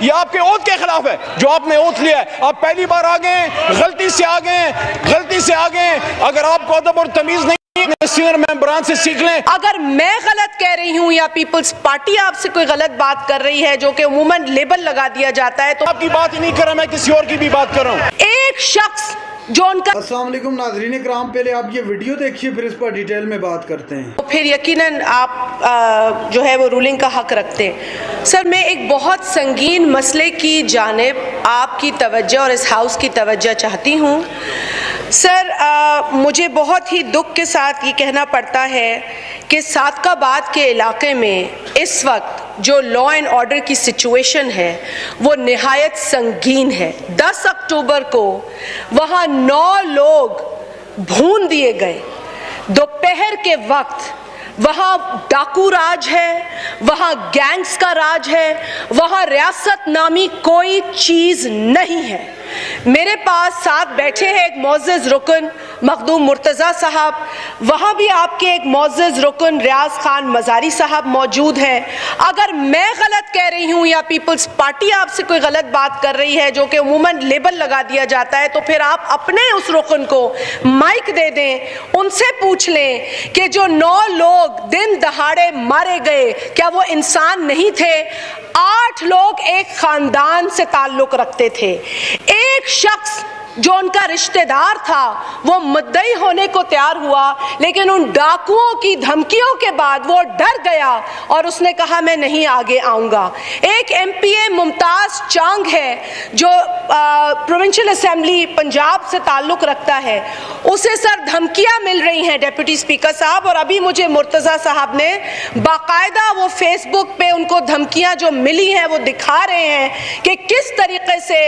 یہ آپ کے عہد کے خلاف ہے جو آپ نے عہد لیا ہے. آپ پہلی بار آ گئے, غلطی سے آ گئے. اگر آپ کو ادب اور تمیز نہیں سینئر ممبران سے سیکھ لیں. اگر میں غلط کہہ رہی ہوں یا پیپلز پارٹی آپ سے کوئی غلط بات کر رہی ہے جو کہ عموماً لیبل لگا دیا جاتا ہے تو آپ کی بات ہی نہیں کر رہا, میں کسی اور کی بھی بات کر رہا ہوں. ایک شخص جو ان کا السلام علیکم ناظرین کرام, پہلے آپ یہ ویڈیو دیکھیے پھر اس پر ڈیٹیل میں بات کرتے ہیں. پھر یقیناً آپ جو ہے وہ رولنگ کا حق رکھتے ہیں. سر میں ایک بہت سنگین مسئلے کی جانب آپ کی توجہ اور اس ہاؤس کی توجہ چاہتی ہوں. سر مجھے بہت ہی دکھ کے ساتھ یہ کہنا پڑتا ہے کہ سادق آباد کے علاقے میں اس وقت جو لا اینڈ آرڈر کی سچویشن ہے وہ نہایت سنگین ہے. 10 اکتوبر کو وہاں 9 لوگ بھون دیے گئے. دوپہر کے وقت وہاں ڈاکو راج ہے, وہاں گینگز کا راج ہے, وہاں ریاست نامی کوئی چیز نہیں ہے. میرے پاس ساتھ بیٹھے ہیں ایک معزز رکن مخدوم مرتضیٰ صاحب, وہاں بھی آپ کے ایک معزز رکن ریاض خان مزاری صاحب موجود ہیں. اگر میں غلط کہہ رہی ہوں یا پیپلز پارٹی آپ سے کوئی غلط بات کر رہی ہے جو کہ عموماً لیبل لگا دیا جاتا ہے تو پھر آپ اپنے اس رکن کو مائک دے دیں, ان سے پوچھ لیں کہ جو 9 لوگ دن دہاڑے مارے گئے کیا وہ انسان نہیں تھے؟ 8 لوگ ایک خاندان سے تعلق رکھتے تھے. ایک شخص جو ان کا رشتہ دار تھا وہ مدعی ہونے کو تیار ہوا, لیکن ان ڈاکوؤں کی دھمکیوں کے بعد وہ ڈر گیا اور اس نے کہا میں نہیں آگے آؤں گا. ایک ایم پی اے ممتاز چانگ ہے جو پروونشل اسمبلی پنجاب سے تعلق رکھتا ہے, اسے سر دھمکیاں مل رہی ہیں ڈیپٹی اسپیکر صاحب, اور ابھی مجھے مرتضیٰ صاحب نے باقاعدہ وہ فیس بک پہ ان کو دھمکیاں جو ملی ہیں وہ دکھا رہے ہیں کہ کس طریقے سے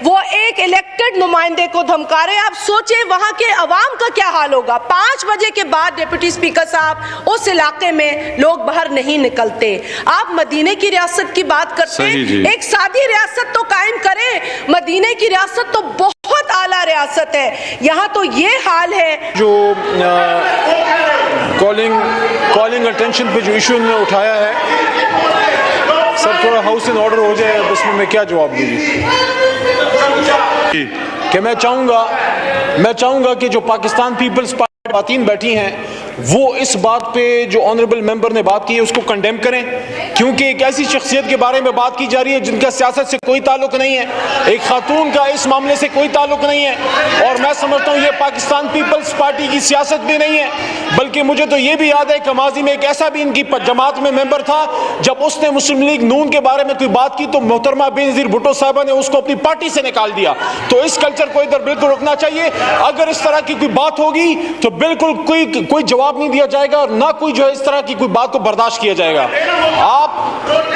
وہ ایک الیکٹڈ نمائندے کو دھمکا رہے ہیں. آپ سوچیں وہاں کے عوام کا کیا حال ہوگا. 5 بجے کے بعد ڈیپٹی اسپیکر صاحب اس علاقے میں لوگ باہر نہیں نکلتے. آپ مدینے کی ریاست کی بات کرتے ہیں, ایک سادی ریاست تو قائم کریں. مدینے کی ریاست تو بہت اعلیٰ ریاست ہے, یہاں تو یہ حال ہے. جو کالنگ اٹینشن پہ جو ایشو انہوں نے اٹھایا ہے, سر تھوڑا ہاؤس ان آرڈر ہو جائے, اس میں کیا جواب دوں گی کہ میں چاہوں گا کہ جو پاکستان پیپلز پارٹی خواتین بیٹھی ہیں وہ اس بات پہ جو آنریبل ممبر نے بات کی ہے اس کو کنڈیم کریں, کیونکہ ایک ایسی شخصیت کے بارے میں بات کی جا رہی ہے جن کا سیاست سے کوئی تعلق نہیں ہے, ایک خاتون کا اس معاملے سے کوئی تعلق نہیں ہے, اور میں سمجھتا ہوں یہ پاکستان پیپلز پارٹی کی سیاست بھی نہیں ہے. بلکہ مجھے تو یہ بھی یاد ہے کہ ماضی میں ایک ایسا بھی ان کی جماعت میں ممبر تھا, جب اس نے مسلم لیگ نون کے بارے میں کوئی بات کی تو محترمہ بینظیر بھٹو صاحبہ نے اس کو اپنی پارٹی سے نکال دیا. تو اس کلچر کو ادھر بالکل رکنا چاہیے. اگر اس طرح کی کوئی بات ہوگی تو بالکل کوئی جواب نہیں دیا جائے گا, اور نہ کوئی جو ہے اس طرح کی کوئی بات کو برداشت کیا جائے گا.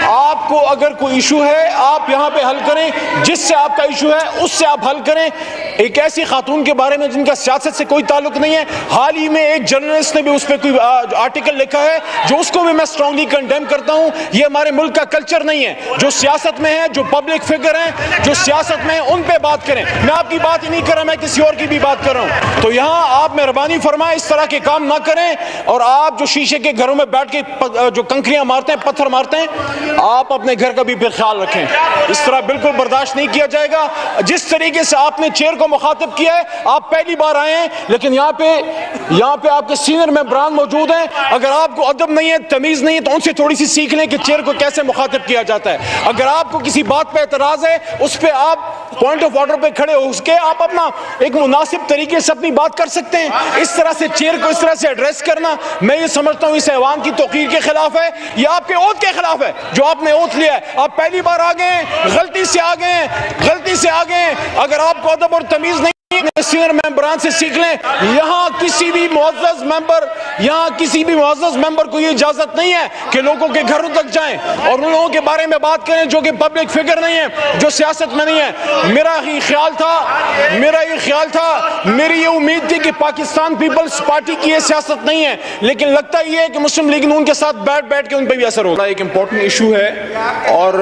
آپ کو اگر کوئی ایشو ہے آپ یہاں پہ حل کریں, جس سے آپ کا ایشو ہے اس سے آپ حل کریں. ایک ایسی خاتون کے بارے میں جن کا سیاست سے کوئی تعلق نہیں ہے, حال ہی میں ایک جرنلسٹ نے بھی اس پہ کوئی آرٹیکل لکھا ہے جو اس کو بھی میں اسٹرانگلی کنڈیم کرتا ہوں. یہ ہمارے ملک کا کلچر نہیں ہے. جو سیاست میں ہے, جو پبلک فگر ہیں, جو سیاست میں ہیں, ان پہ بات کریں. میں آپ کی بات ہی نہیں کر رہا, میں کسی اور کی بھی بات کر رہا ہوں. تو یہاں آپ مہربانی فرمائیں اس طرح کے کام نہ کریں, اور آپ جو شیشے کے گھروں میں بیٹھ کے جو کنکریاں مارتے ہیں, پتھر مارتے ہیں, آپ اپنے گھر کا بھی پھر خیال رکھیں. اس طرح بالکل برداشت نہیں کیا جائے گا. جس طریقے سے آپ نے چیئر کو مخاطب کیا ہے, آپ پہلی بار آئے ہیں, لیکن یہاں پہ آپ کے سینئر ممبران موجود ہیں. اگر آپ کو ادب نہیں ہے, تمیز نہیں ہے, تو ان سے تھوڑی سی سیکھ لیں کہ چیئر کو کیسے مخاطب کیا جاتا ہے. اگر آپ کو کسی بات پہ اعتراض ہے, اس پہ آپ پوائنٹ آف آرڈر پہ کھڑے ہو کے آپ اپنا ایک مناسب طریقے سے اپنی بات کر سکتے ہیں. اس طرح سے چیئر کو اس طرح سے ایڈریس کرنا میں یہ سمجھتا ہوں اس ایوان کی توقیر کے خلاف ہے, یہ آپ کے عہد کے خلاف ہے جو آپ نے عہد لیا ہے. آپ پہلی بار آ گئے, غلطی سے آ گئے. اگر آپ کو ادب اور تمیز نہیں سینئر ممبران سے سیکھ لیں. یہاں کسی بھی معزز ممبر کو یہ اجازت نہیں ہے کہ لوگوں کے گھروں تک جائیں اور ان لوگوں کے بارے میں بات کریں جو کہ پبلک فگر نہیں ہے, جو سیاست میں نہیں ہے. میرا یہ خیال تھا, میری یہ امید تھی کہ پاکستان پیپلز پارٹی کی یہ سیاست نہیں ہے, لیکن لگتا یہ ہے کہ مسلم لیگ نون کے ساتھ بیٹھ کے ان پہ بھی اثر ہوگا. ایک امپورٹنٹ ایشو ہے اور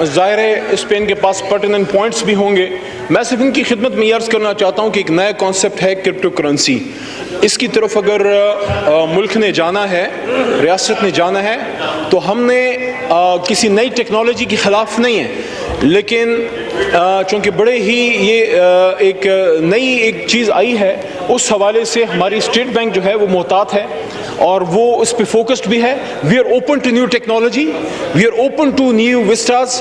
ظاہر ہے اس پہ ان کے پاس پرٹیننٹ پوائنٹس بھی ہوں گے. میں صرف ان کی خدمت میں عرض کرنا چاہتا ہوں کہ ایک نیا کانسیپٹ ہے کرپٹو کرنسی. اس کی طرف اگر ملک نے جانا ہے, ریاست نے جانا ہے, تو ہم نے کسی نئی ٹیکنالوجی کے خلاف نہیں ہے. لیکن چونکہ بڑے ہی یہ ایک نئی ایک چیز آئی ہے، اس حوالے سے ہماری اسٹیٹ بینک جو ہے وہ محتاط ہے اور وہ اس پہ فوکسڈ بھی ہے. We are open to new technology, we are open to new vistas,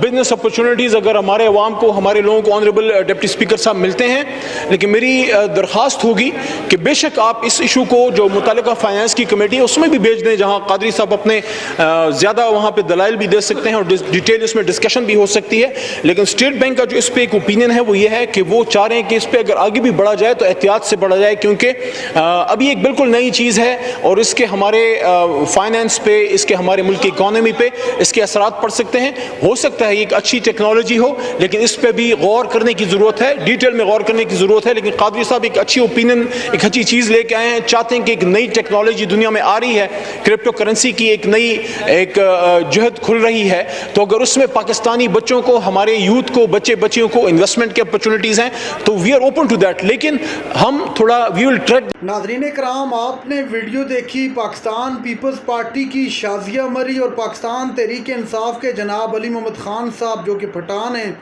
business opportunities اگر ہمارے عوام کو، ہمارے لوگوں کو آنریبل ڈپٹی اسپیکر صاحب ملتے ہیں. لیکن میری درخواست ہوگی کہ بے شک آپ اس ایشو کو جو متعلقہ فائنانس کی کمیٹی ہے اس میں بھی بھیج دیں، جہاں قادری صاحب اپنے زیادہ وہاں پہ دلائل بھی دے سکتے ہیں اور ڈیٹیل اس میں ڈسکشن بھی ہو سکتی ہے. لیکن اسٹیٹ بینک کا جو اس پہ ایک اوپینین ہے وہ یہ ہے کہ وہ چاہ رہے ہیں کہ اس پہ اگر آگے بھی بڑھا جائے تو احتیاط سے بڑھا جائے، کیونکہ ابھی ایک بالکل نئی چیز ہے اور اس کے ہمارے فائنانس پہ، اس کے ہمارے ملک کی اکانومی پہ اس کے اثرات پڑ سکتے ہیں. ہو سکتا ہے یہ ایک اچھی ٹیکنالوجی ہو، لیکن اس پہ بھی غور کرنے کی ضرورت ہے، ڈیٹیل میں غور کرنے کی ضرورت ہے. لیکن قادری صاحب ایک اچھی اوپینین، ایک اچھی چیز لے کے آئے ہیں، چاہتے ہیں کہ ایک نئی ٹیکنالوجی دنیا میں آ رہی ہے، کرپٹو کرنسی کی ایک نئی ایک جہد کھل رہی ہے. تو اگر اس میں پاکستانی بچوں کو، ہمارے یوتھ کو، بچیوں کو انویسٹمنٹ کے اپرچونیٹیز ہیں تو we are open to that. لیکن ہم تھوڑا وی ول ٹریڈ. ناظرین کرام، آپ نے ویڈیو دیکھی پاکستان پیپلز پارٹی کی شازیہ مری اور پاکستان تحریک انصاف کے جناب علی محمد خان صاحب جو کہ پٹھان ہیں.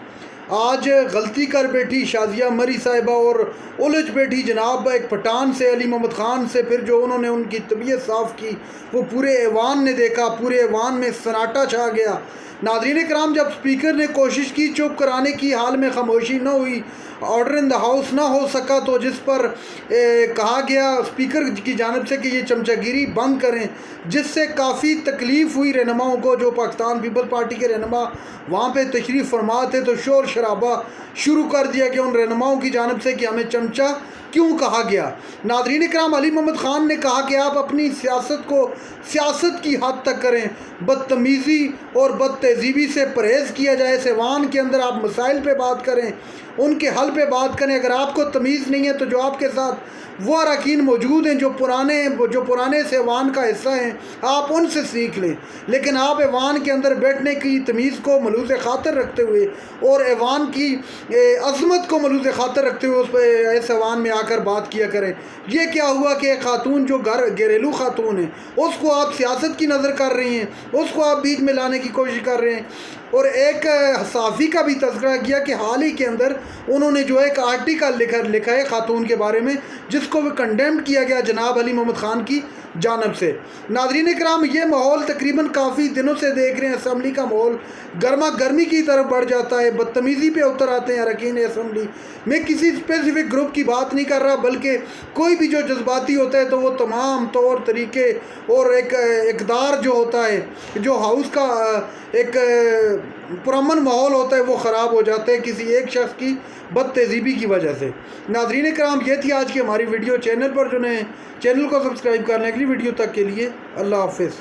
آج غلطی کر بیٹھی شازیہ مری صاحبہ اور الجھ بیٹھی جناب ایک پٹھان سے، علی محمد خان سے. پھر جو انہوں نے ان کی طبیعت صاف کی وہ پورے ایوان نے دیکھا، پورے ایوان میں سناٹا چھا گیا. ناظرین کرام، جب اسپیکر نے کوشش کی چپ کرانے کی، حال میں خاموشی نہ ہوئی، آرڈر ان دا ہاؤس نہ ہو سکا، تو جس پر کہا گیا اسپیکر کی جانب سے کہ یہ چمچہ گیری بند کریں، جس سے کافی تکلیف ہوئی رہنماؤں کو. جو پاکستان پیپل پارٹی کے رہنما وہاں پہ تشریف فرما تھے تو شور شرابہ شروع کر دیا کہ ان رہنماؤں کی جانب سے کہ ہمیں چمچہ کیوں کہا گیا. ناظرین کرام، علی محمد خان نے کہا کہ آپ اپنی سیاست کو سیاست کی حد تک کریں، بدتمیزی اور بد تہذیبی سے پرہیز کیا جائے. اس ایوان کے اندر آپ مسائل پہ بات کریں، ان کے حل پہ بات کریں. اگر آپ کو تمیز نہیں ہے تو جو آپ کے ساتھ وہ اراکین موجود ہیں جو پرانے اس ایوان کا حصہ ہیں، آپ ان سے سیکھ لیں. لیکن آپ ایوان کے اندر بیٹھنے کی تمیز کو ملوث خاطر رکھتے ہوئے اور ایوان کی عظمت کو ملوث خاطر رکھتے ہوئے اس ایوان میں آ کر بات کیا کریں. یہ کیا ہوا کہ ایک خاتون جو گھریلو خاتون ہے اس کو آپ سیاست کی نظر کر رہی ہیں، اس کو آپ بیچ میں لانے کی کوشش کر رہے ہیں. اور ایک صحافی کا بھی تذکرہ کیا کہ حال ہی کے اندر انہوں نے جو ایک آرٹیکل لکھا ہے خاتون کے بارے میں، جس کو کنڈیمڈ کیا گیا جناب علی محمد خان کی جانب سے. ناظرین کرام، یہ ماحول تقریباً کافی دنوں سے دیکھ رہے ہیں، اسمبلی کا ماحول گرما گرمی کی طرف بڑھ جاتا ہے، بدتمیزی پہ اتر آتے ہیں اراکین اسمبلی. میں کسی اسپیسیفک گروپ کی بات نہیں کر رہا، بلکہ کوئی بھی جو جذباتی ہوتا ہے تو وہ تمام طور طریقے اور ایک اقدار جو ہوتا ہے، جو ہاؤس کا ایک پرامن ماحول ہوتا ہے، وہ خراب ہو جاتا ہے کسی ایک شخص کی بد تہذیبی کی وجہ سے. ناظرین کرام، یہ تھی آج کی ہماری ویڈیو. چینل پر جو نئے چینل کو سبسکرائب کرنے کے لیے، ویڈیو تک کے لیے اللہ حافظ.